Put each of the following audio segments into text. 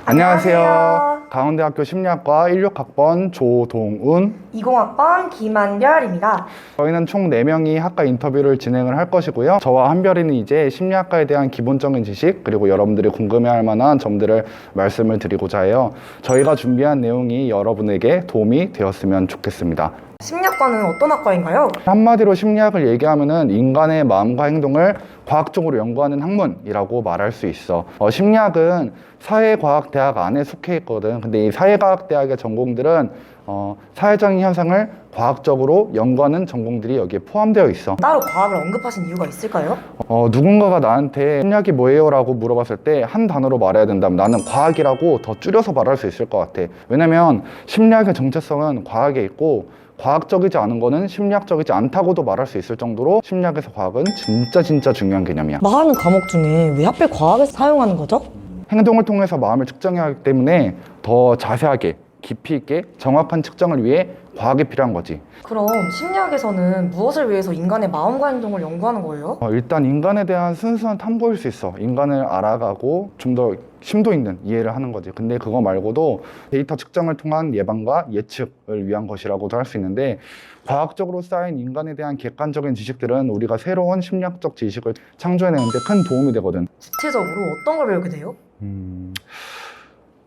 안녕하세요. 강원대학교 심리학과 16학번 조동운, 20학번 김한별입니다. 저희는 총 4명이 학과 인터뷰를 진행을 할 것이고요. 저와 한별이는 이제 심리학과에 대한 기본적인 지식, 그리고 여러분들이 궁금해할 만한 점들을 말씀을 드리고자 해요. 저희가 준비한 내용이 여러분에게 도움이 되었으면 좋겠습니다. 심리학과는 어떤 학과인가요? 한마디로 심리학을 얘기하면은 인간의 마음과 행동을 과학적으로 연구하는 학문이라고 말할 수 있어. 심리학은 사회과학대학 안에 속해 있거든. 근데 이 사회과학대학의 전공들은 사회적인 현상을 과학적으로 연구하는 전공들이 여기에 포함되어 있어. 따로 과학을 언급하신 이유가 있을까요? 누군가가 나한테 심리학이 뭐예요? 라고 물어봤을 때 한 단어로 말해야 된다면 나는 과학이라고 더 줄여서 말할 수 있을 것 같아. 왜냐면 심리학의 정체성은 과학에 있고 과학적이지 않은 거는 심리학적이지 않다고도 말할 수 있을 정도로 심리학에서 과학은 진짜 중요한 개념이야. 많은 과목 중에 왜 하필 과학을 사용하는 거죠? 행동을 통해서 마음을 측정해야 하기 때문에 더 자세하게 깊이 있게 정확한 측정을 위해 과학이 필요한 거지. 그럼 심리학에서는 무엇을 위해서 인간의 마음과 행동을 연구하는 거예요? 일단 인간에 대한 순수한 탐구일 수 있어. 인간을 알아가고 좀 더 심도 있는 이해를 하는 거지. 근데 그거 말고도 데이터 측정을 통한 예방과 예측을 위한 것이라고도 할 수 있는데, 과학적으로 쌓인 인간에 대한 객관적인 지식들은 우리가 새로운 심리학적 지식을 창조해내는데 큰 도움이 되거든. 구체적으로 어떤 걸 배우게 돼요?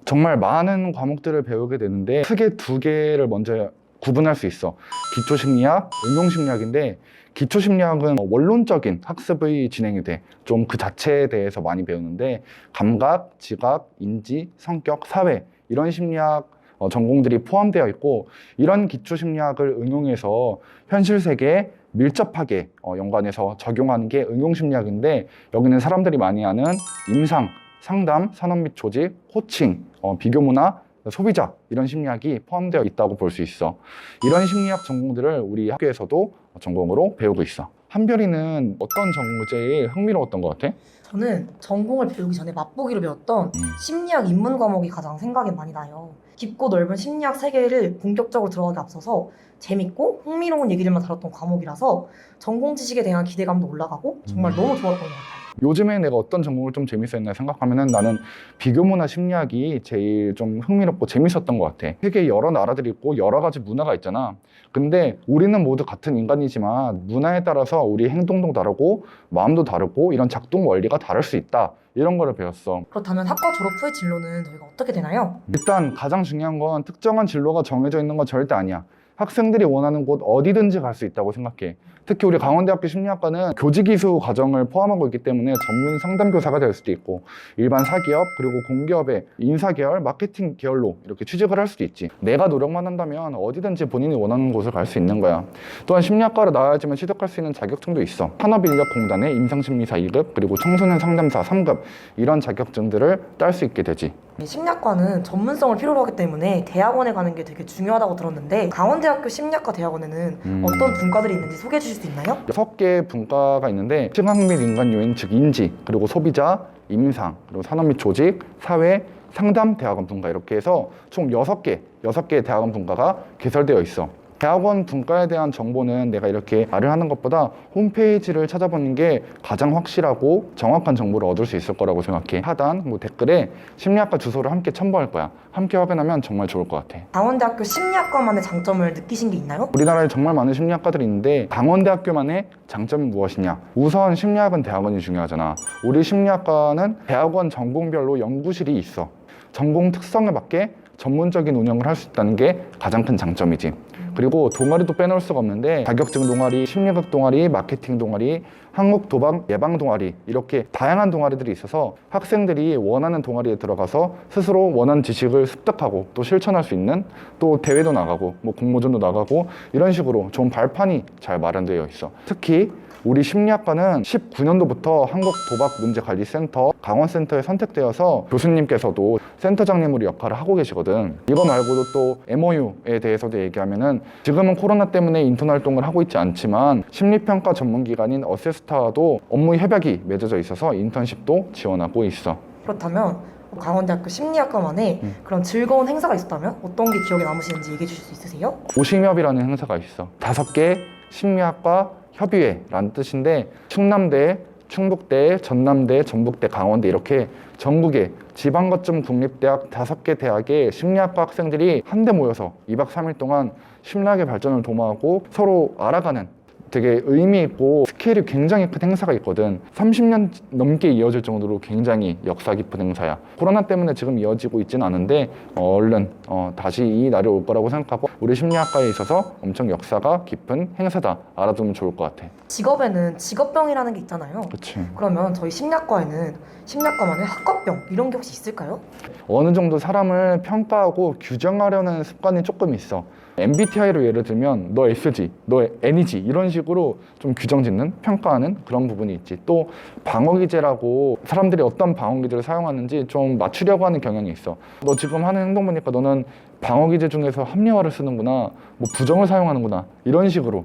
정말 많은 과목들을 배우게 되는데 크게 2개를 먼저 구분할 수 있어. 기초심리학, 응용심리학인데, 기초심리학은 원론적인 학습이 진행이 돼. 좀 그 자체에 대해서 많이 배우는데, 감각, 지각, 인지, 성격, 사회 이런 심리학 전공들이 포함되어 있고, 이런 기초심리학을 응용해서 현실 세계에 밀접하게 연관해서 적용하는 게 응용심리학인데, 여기는 사람들이 많이 아는 임상, 상담, 산업 및 조직, 코칭, 비교문화, 소비자 이런 심리학이 포함되어 있다고 볼 수 있어. 이런 심리학 전공들을 우리 학교에서도 전공으로 배우고 있어. 한별이는 어떤 전공이 제일 흥미로웠던 것 같아? 저는 전공을 배우기 전에 맛보기로 배웠던 심리학 입문 과목이 가장 생각에 많이 나요. 깊고 넓은 심리학 세계를 본격적으로 들어가기 앞서서 재밌고 흥미로운 얘기들만 다뤘던 과목이라서 전공 지식에 대한 기대감도 올라가고 정말 너무 좋았던 것 같아요. 요즘에 내가 어떤 전공을 좀 재밌었나 생각하면은 나는 비교문화 심리학이 제일 좀 흥미롭고 재밌었던 것 같아. 세계에 여러 나라들이 있고 여러 가지 문화가 있잖아. 근데 우리는 모두 같은 인간이지만 문화에 따라서 우리 행동도 다르고 마음도 다르고 이런 작동 원리가 다를 수 있다. 이런 거를 배웠어. 그렇다면 학과 졸업 후의 진로는 저희가 어떻게 되나요? 일단 가장 중요한 건 특정한 진로가 정해져 있는 건 절대 아니야. 학생들이 원하는 곳 어디든지 갈 수 있다고 생각해. 특히 우리 강원대학교 심리학과는 교직이수 과정을 포함하고 있기 때문에 전문 상담교사가 될 수도 있고, 일반 사기업 그리고 공기업의 인사계열, 마케팅 계열로 이렇게 취직을 할 수도 있지. 내가 노력만 한다면 어디든지 본인이 원하는 곳을 갈 수 있는 거야. 또한 심리학과를 나와야지만 취득할 수 있는 자격증도 있어. 산업인력공단의 임상심리사 2급 그리고 청소년 상담사 3급 이런 자격증들을 딸 수 있게 되지. 심리학과는 전문성을 필요로 하기 때문에 대학원에 가는 게 되게 중요하다고 들었는데, 강원대학교 심리학과 대학원에는 어떤 분과들이 있는지 소개해 주실 수 있나요? 6개의 분과가 있는데, 심학 및 인간 요인, 즉 인지, 그리고 소비자, 임상, 그리고 산업 및 조직, 사회, 상담, 대학원 분과 이렇게 해서 총 6개의 대학원 분과가 개설되어 있어. 대학원 분과에 대한 정보는 내가 이렇게 말을 하는 것보다 홈페이지를 찾아보는 게 가장 확실하고 정확한 정보를 얻을 수 있을 거라고 생각해. 하단 댓글에 심리학과 주소를 함께 첨부할 거야. 함께 확인하면 정말 좋을 것 같아. 강원대학교 심리학과만의 장점을 느끼신 게 있나요? 우리나라에 정말 많은 심리학과들이 있는데 강원대학교만의 장점은 무엇이냐? 우선 심리학은 대학원이 중요하잖아. 우리 심리학과는 대학원 전공별로 연구실이 있어. 전공 특성에 맞게 전문적인 운영을 할 수 있다는 게 가장 큰 장점이지. 그리고 동아리도 빼놓을 수가 없는데, 자격증 동아리, 심리학 동아리, 마케팅 동아리, 한국 도박 예방 동아리 이렇게 다양한 동아리들이 있어서 학생들이 원하는 동아리에 들어가서 스스로 원하는 지식을 습득하고 또 실천할 수 있는, 또 대회도 나가고 공모전도 나가고 이런 식으로 좋은 발판이 잘 마련되어 있어. 특히 우리 심리학과는 19년도부터 한국도박문제관리센터 강원센터에 선택되어서 교수님께서도 센터장님으로 역할을 하고 계시거든. 이거 말고도 또 MOU에 대해서도 얘기하면은, 지금은 코로나 때문에 인턴 활동을 하고 있지 않지만 심리평가 전문기관인 어세스타와도 업무 협약이 맺어져 있어서 인턴십도 지원하고 있어. 그렇다면 강원대학교 심리학과만의 그런 즐거운 행사가 있었다면 어떤 게 기억에 남으시는지 얘기해 주실 수 있으세요? 오심협이라는 행사가 있어. 5개 심리학과 협의회라는 뜻인데, 충남대, 충북대, 전남대, 전북대, 강원대 이렇게 전국에 지방 거점 국립대학 5개 대학의 심리학과 학생들이 한데 모여서 2박 3일 동안 심리학의 발전을 도모하고 서로 알아가는 되게 의미 있고 스케일이 굉장히 큰 행사가 있거든. 30년 넘게 이어질 정도로 굉장히 역사 깊은 행사야. 코로나 때문에 지금 이어지고 있지는 않은데 얼른 다시 이 날이 올 거라고 생각하고 우리 심리학과에 있어서 엄청 역사가 깊은 행사다 알아두면 좋을 것 같아. 직업에는 직업병이라는 게 있잖아요. 그치. 그러면 저희 심리학과에는 심리학과만의 학과병 이런 게 혹시 있을까요? 어느 정도 사람을 평가하고 규정하려는 습관이 조금 있어. MBTI로 예를 들면 너 S지, 너 N이지 이런 식으로 좀 규정 짓는, 평가하는 그런 부분이 있지. 또 방어기제라고 사람들이 어떤 방어기제를 사용하는지 좀 맞추려고 하는 경향이 있어. 너 지금 하는 행동 보니까 너는 방어기제 중에서 합리화를 쓰는구나, 뭐 부정을 사용하는구나 이런 식으로.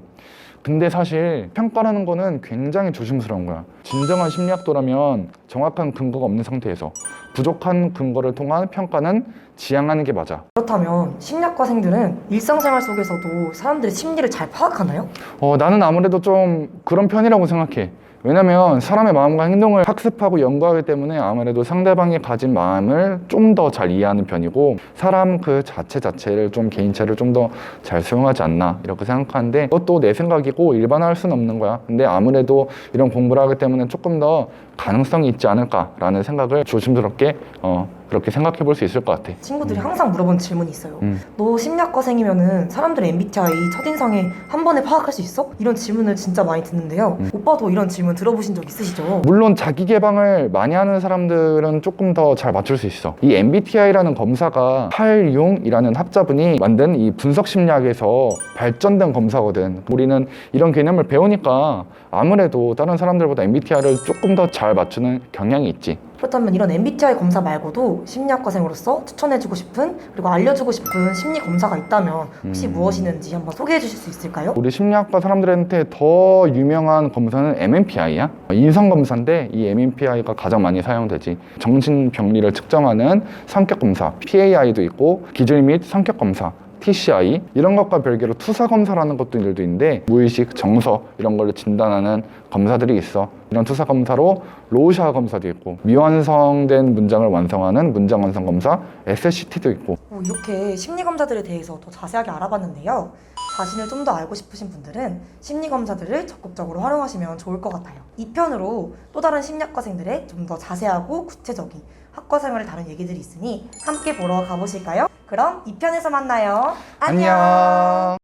근데 사실 평가라는 거는 굉장히 조심스러운 거야. 진정한 심리학도라면 정확한 근거가 없는 상태에서 부족한 근거를 통한 평가는 지양하는 게 맞아. 그렇다면 심리학과생들은 일상생활 속에서도 사람들의 심리를 잘 파악하나요? 나는 아무래도 좀 그런 편이라고 생각해. 왜냐면 사람의 마음과 행동을 학습하고 연구하기 때문에 아무래도 상대방이 가진 마음을 좀 더 잘 이해하는 편이고 사람 그 자체를 좀 개인체를 좀 더 잘 수용하지 않나 이렇게 생각하는데 그것도 내 생각이고 일반화할 수는 없는 거야. 근데 아무래도 이런 공부를 하기 때문에 조금 더 가능성이 있지 않을까라는 생각을 조심스럽게 그렇게 생각해 볼 수 있을 것 같아. 친구들이 항상 물어본 질문이 있어요. 너 심리학과생이면은 사람들의 MBTI 첫인상에 한 번에 파악할 수 있어? 이런 질문을 진짜 많이 듣는데요. 오빠도 이런 질문 들어보신 적 있으시죠? 물론 자기 개방을 많이 하는 사람들은 조금 더 잘 맞출 수 있어. 이 MBTI라는 검사가 칼 융이라는 학자분이 만든 이 분석 심리학에서 발전된 검사거든. 우리는 이런 개념을 배우니까 아무래도 다른 사람들보다 MBTI를 조금 더 잘 맞추는 경향이 있지. 그렇다면 이런 MBTI 검사 말고도 심리학과생으로서 추천해주고 싶은 그리고 알려주고 싶은 심리 검사가 있다면 혹시 무엇이는지 한번 소개해 주실 수 있을까요? 우리 심리학과 사람들한테 더 유명한 검사는 MMPI야. 인성검사인데 이 MMPI가 가장 많이 사용되지. 정신병리를 측정하는 성격검사, PAI도 있고 기질 및 성격검사, TCI 이런 것과 별개로 투사검사라는 것도 있는데 무의식, 정서 이런 걸 진단하는 검사들이 있어. 이런 투사검사로 로우샤 검사도 있고 미완성된 문장을 완성하는 문장완성 검사, SCT도 있고. 이렇게 심리 검사들에 대해서 더 자세하게 알아봤는데요. 자신을 좀 더 알고 싶으신 분들은 심리 검사들을 적극적으로 활용하시면 좋을 것 같아요. 이 편으로 또 다른 심리학과생들의 좀 더 자세하고 구체적인 학과생활을 다룬 얘기들이 있으니 함께 보러 가보실까요? 그럼 2편에서 만나요. 안녕!